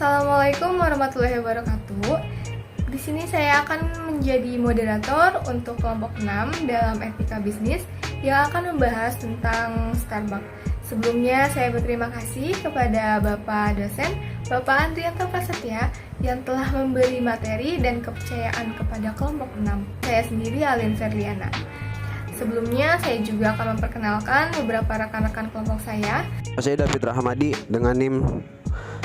Assalamualaikum warahmatullahi wabarakatuh. Di sini saya akan menjadi moderator untuk kelompok 6 dalam etika bisnis yang akan membahas tentang Starbucks. Sebelumnya saya berterima kasih kepada Bapak dosen, Bapak Andrianto Prasetya yang telah memberi materi dan kepercayaan kepada kelompok 6. Saya sendiri Alin Ferliana. Sebelumnya saya juga akan memperkenalkan beberapa rekan-rekan kelompok saya. Saya David Rahmadi dengan NIM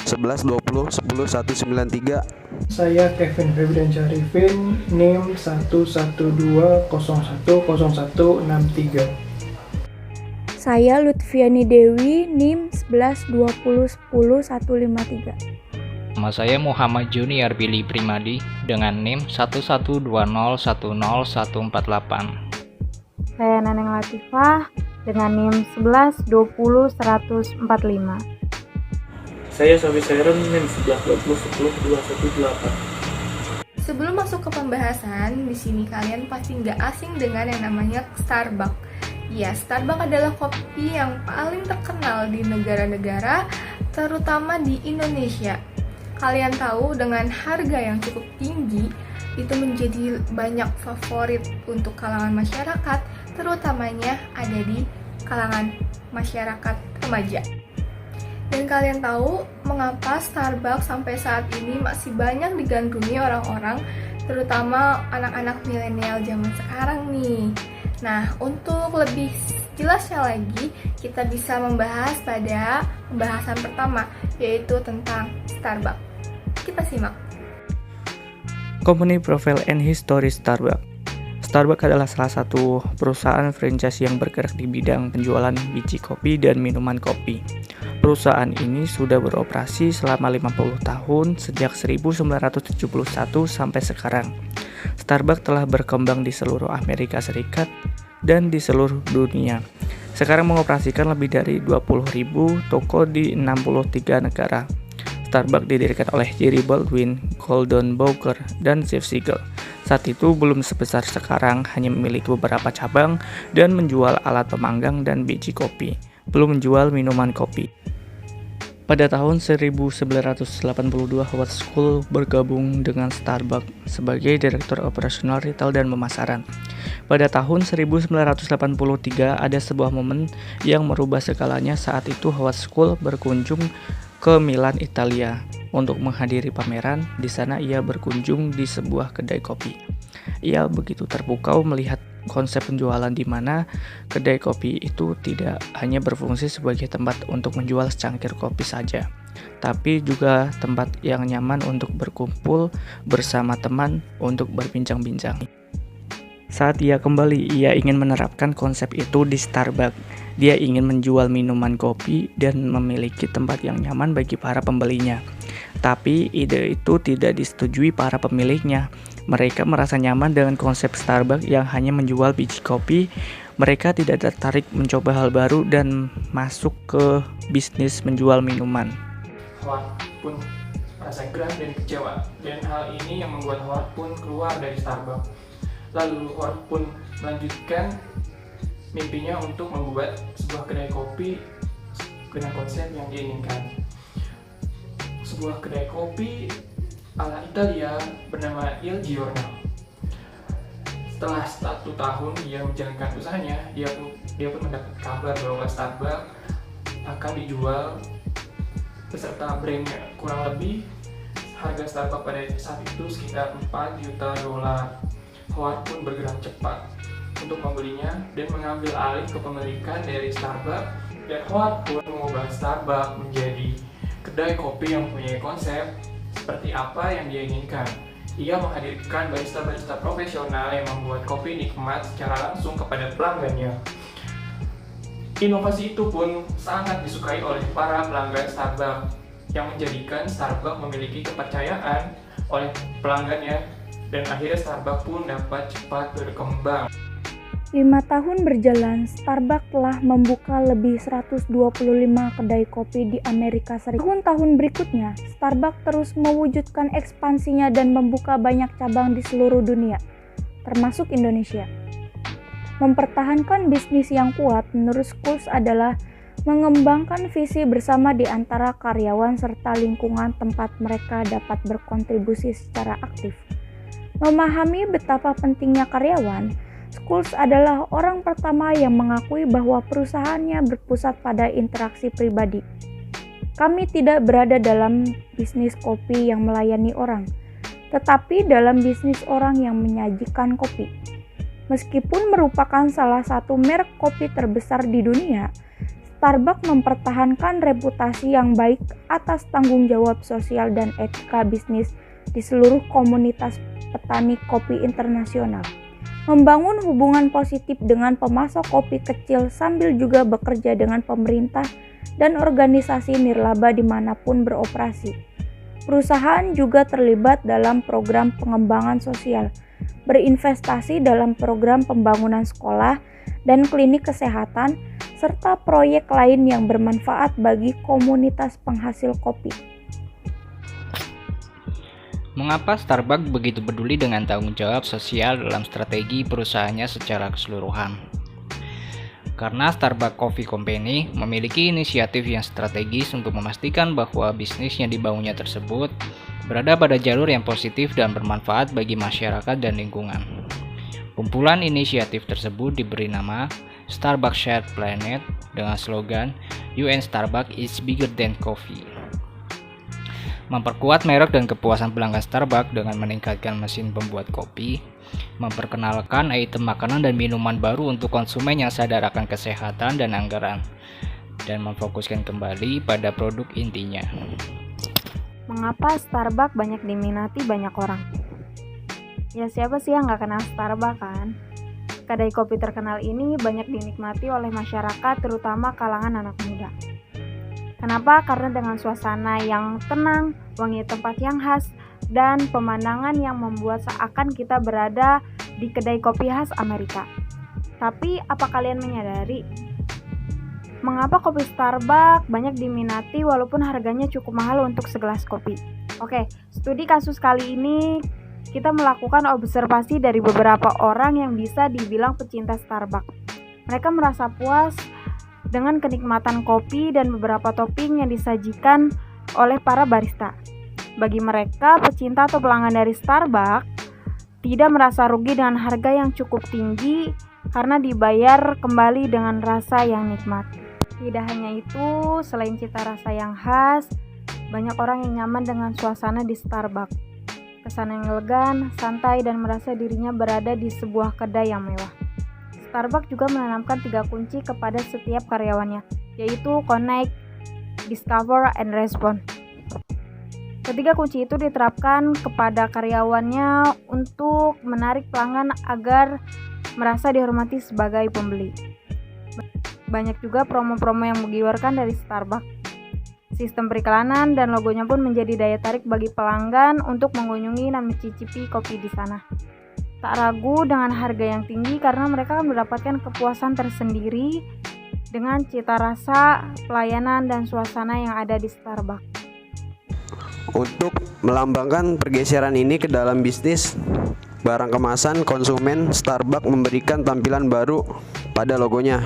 1120101193. Saya Kevin Febrian Syarifin, NIM 112010163. Saya Lutfiani Dewi, NIM 1120101153. Nama saya Muhammad Junior Billy Primadi dengan NIM 112010148. Saya Neneng Latifah dengan NIM 1120100145. Saya Sofi Seren, NIM 1120102118. Sebelum masuk ke pembahasan, di sini kalian pasti nggak asing dengan yang namanya Starbucks. Ya, Starbucks adalah kopi yang paling terkenal di negara-negara, terutama di Indonesia. Kalian tahu dengan harga yang cukup tinggi, itu menjadi banyak favorit untuk kalangan masyarakat, terutamanya ada di kalangan masyarakat remaja. Dan kalian tahu mengapa Starbucks sampai saat ini masih banyak digandrungi orang-orang, terutama anak-anak milenial zaman sekarang nih. Nah, untuk lebih jelasnya lagi, kita bisa membahas pada pembahasan pertama, yaitu tentang Starbucks. Kita simak. Company Profile and History Starbucks. Starbucks adalah salah satu perusahaan franchise yang bergerak di bidang penjualan biji kopi dan minuman kopi. Perusahaan ini sudah beroperasi selama 50 tahun sejak 1971 sampai sekarang. Starbucks telah berkembang di seluruh Amerika Serikat dan di seluruh dunia. Sekarang mengoperasikan lebih dari 20.000 toko di 63 negara. Starbucks didirikan oleh Jerry Baldwin, Gordon Bowker, dan Steve Siegel. Saat itu belum sebesar sekarang, hanya memiliki beberapa cabang dan menjual alat pemanggang dan biji kopi, belum menjual minuman kopi. Pada tahun 1982, Howard School bergabung dengan Starbucks sebagai Direktur Operasional Retail dan Pemasaran. Pada tahun 1983, ada sebuah momen yang merubah segalanya. Saat itu Howard School berkunjung ke Milan, Italia untuk menghadiri pameran. Di sana ia berkunjung di sebuah kedai kopi. Ia begitu terpukau melihat konsep penjualan di mana kedai kopi itu tidak hanya berfungsi sebagai tempat untuk menjual secangkir kopi saja, tapi juga tempat yang nyaman untuk berkumpul bersama teman untuk berbincang-bincang. Saat ia kembali, ia ingin menerapkan konsep itu di Starbucks. Dia ingin menjual minuman kopi dan memiliki tempat yang nyaman bagi para pembelinya. Tapi ide itu tidak disetujui para pemiliknya. Mereka merasa nyaman dengan konsep Starbucks yang hanya menjual biji kopi. Mereka tidak tertarik mencoba hal baru dan masuk ke bisnis menjual minuman. Howard pun merasa gerah dan kecewa, dan hal ini yang membuat Howard pun keluar dari Starbucks. Lalu Howard pun melanjutkan mimpinya untuk membuat sebuah kedai kopi dengan konsep yang diinginkan. Sebuah kedai kopi ala Italia bernama Il Giorno. Setelah 1 tahun dia menjalankan usahanya, dia pun mendapat kabar bahwa Starbucks akan dijual beserta brandnya. Kurang lebih harga Starbucks pada saat itu sekitar $4 juta. Howard pun bergerak cepat untuk membelinya dan mengambil alih kepemilikan dari Starbucks, dan Howard pun mengubah Starbucks menjadi kedai kopi yang mempunyai konsep seperti apa yang dia inginkan. Ia menghadirkan barista-barista profesional yang membuat kopi nikmat secara langsung kepada pelanggannya. Inovasi itu pun sangat disukai oleh para pelanggan Starbucks, yang menjadikan Starbucks memiliki kepercayaan oleh pelanggannya, dan akhirnya Starbucks pun dapat cepat berkembang. 5 tahun berjalan, Starbucks telah membuka lebih 125 kedai kopi di Amerika Serikat. Tahun-tahun berikutnya, Starbucks terus mewujudkan ekspansinya dan membuka banyak cabang di seluruh dunia, termasuk Indonesia. Mempertahankan bisnis yang kuat menurut Schools adalah mengembangkan visi bersama di antara karyawan serta lingkungan tempat mereka dapat berkontribusi secara aktif. Memahami betapa pentingnya karyawan, Schultz adalah orang pertama yang mengakui bahwa perusahaannya berpusat pada interaksi pribadi. Kami tidak berada dalam bisnis kopi yang melayani orang, tetapi dalam bisnis orang yang menyajikan kopi. Meskipun merupakan salah satu merek kopi terbesar di dunia, Starbucks mempertahankan reputasi yang baik atas tanggung jawab sosial dan etika bisnis di seluruh komunitas petani kopi internasional. Membangun hubungan positif dengan pemasok kopi kecil sambil juga bekerja dengan pemerintah dan organisasi nirlaba dimanapun beroperasi. Perusahaan juga terlibat dalam program pengembangan sosial, berinvestasi dalam program pembangunan sekolah dan klinik kesehatan, serta proyek lain yang bermanfaat bagi komunitas penghasil kopi. Mengapa Starbucks begitu peduli dengan tanggung jawab sosial dalam strategi perusahaannya secara keseluruhan? Karena Starbucks Coffee Company memiliki inisiatif yang strategis untuk memastikan bahwa bisnis yang dibangunnya tersebut berada pada jalur yang positif dan bermanfaat bagi masyarakat dan lingkungan. Kumpulan inisiatif tersebut diberi nama Starbucks Shared Planet dengan slogan UN Starbucks is bigger than coffee. Memperkuat merek dan kepuasan pelanggan Starbucks dengan meningkatkan mesin pembuat kopi, memperkenalkan item makanan dan minuman baru untuk konsumen yang sadar akan kesehatan dan anggaran, dan memfokuskan kembali pada produk intinya. Mengapa Starbucks banyak diminati banyak orang? Ya siapa sih yang gak kenal Starbucks kan? Kedai kopi terkenal ini banyak dinikmati oleh masyarakat, terutama kalangan anak muda. Kenapa? Karena dengan suasana yang tenang, wangi tempat yang khas, dan pemandangan yang membuat seakan kita berada di kedai kopi khas Amerika. Tapi apa kalian menyadari mengapa kopi Starbucks banyak diminati walaupun harganya cukup mahal untuk segelas kopi? Oke, studi kasus kali ini kita melakukan observasi dari beberapa orang yang bisa dibilang pecinta Starbucks. Mereka merasa puas dengan kenikmatan kopi dan beberapa topping yang disajikan oleh para barista. Bagi mereka, pecinta atau pelanggan dari Starbucks tidak merasa rugi dengan harga yang cukup tinggi karena dibayar kembali dengan rasa yang nikmat. Tidak hanya itu, selain cita rasa yang khas, banyak orang yang nyaman dengan suasana di Starbucks. Kesan yang elegan, santai, dan merasa dirinya berada di sebuah kedai yang mewah. Starbucks juga menanamkan 3 kunci kepada setiap karyawannya, yaitu connect, discover, and respond. Ketiga kunci itu diterapkan kepada karyawannya untuk menarik pelanggan agar merasa dihormati sebagai pembeli. Banyak juga promo-promo yang menggiurkan dari Starbucks. Sistem periklanan dan logonya pun menjadi daya tarik bagi pelanggan untuk mengunjungi dan mencicipi kopi di sana. Tak ragu dengan harga yang tinggi karena mereka akan mendapatkan kepuasan tersendiri dengan cita rasa, pelayanan, dan suasana yang ada di Starbucks. Untuk melambangkan pergeseran ini ke dalam bisnis barang kemasan konsumen, Starbucks memberikan tampilan baru pada logonya.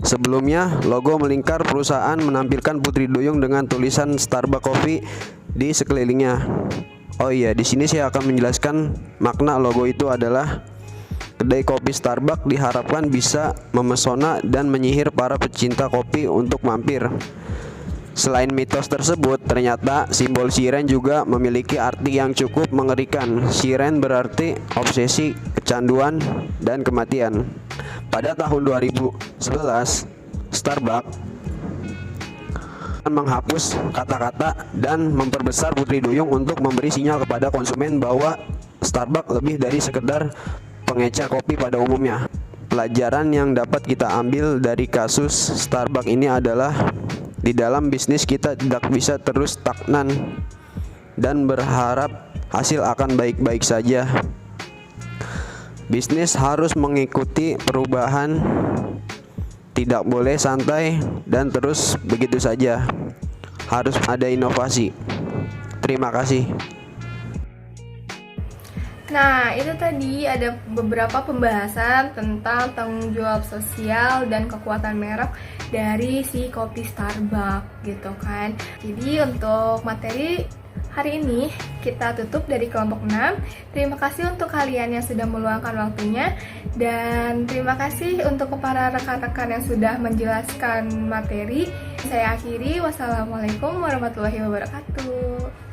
Sebelumnya, logo melingkar perusahaan menampilkan putri duyung dengan tulisan Starbucks Coffee di sekelilingnya. Oh iya, di sini saya akan menjelaskan makna logo itu adalah kedai kopi Starbucks diharapkan bisa memesona dan menyihir para pecinta kopi untuk mampir. Selain mitos tersebut, ternyata simbol siren juga memiliki arti yang cukup mengerikan. Siren berarti obsesi, kecanduan, dan kematian. Pada tahun 2011, Starbucks menghapus kata-kata dan memperbesar putri duyung untuk memberi sinyal kepada konsumen bahwa Starbucks lebih dari sekedar pengecer kopi pada umumnya. Pelajaran yang dapat kita ambil dari kasus Starbucks ini adalah di dalam bisnis kita tidak bisa terus stagnan dan berharap hasil akan baik-baik saja. Bisnis harus mengikuti perubahan, tidak boleh santai dan terus begitu saja. Harus ada inovasi. Terima kasih. Nah, itu tadi ada beberapa pembahasan tentang tanggung jawab sosial dan kekuatan merek dari si kopi Starbucks gitu kan. Jadi untuk materi hari ini kita tutup dari kelompok 6. Terima kasih untuk kalian yang sudah meluangkan waktunya, dan terima kasih untuk para rekan-rekan yang sudah menjelaskan materi. Saya akhiri, wassalamualaikum warahmatullahi wabarakatuh.